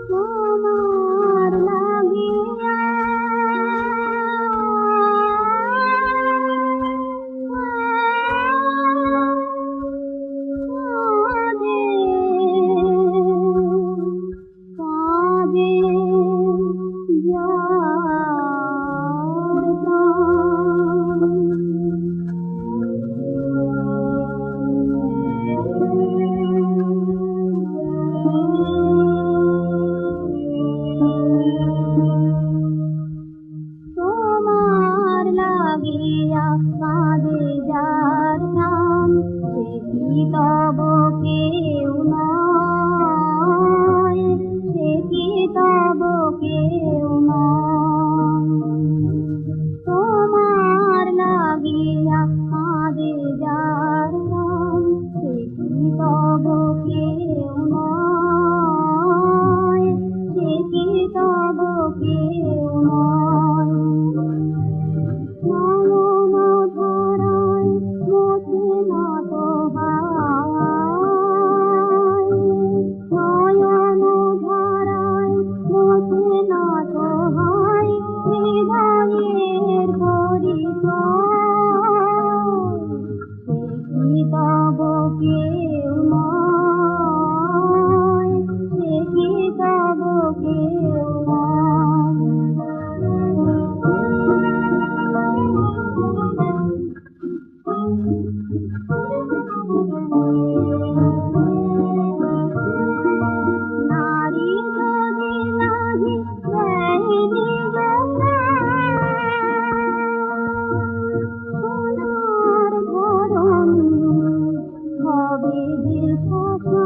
তোমার লাগিয়া কাঁদে যার তোমার লাগিয়া কাঁদে যার নাম, সে কি তব কেউ নয়, সে কি তব কেউ নয়। তোমার লাগিয়া কাঁদে যার নাম, সে কি তব কেউ নয়, সে কি তব কেউ নয়। নয়ন ধারায় মোছে না তো হায়, নয়ন ধারায় মোছে না তো হায়, হৃদয়ের পরিচয়, সে কি তব কেউ নয়, সে কি তব কেউ নয়। নারী যদি নাহি দেয় নিজ প্রাণ, সোনার ধরণী হবে যে শ্মশান।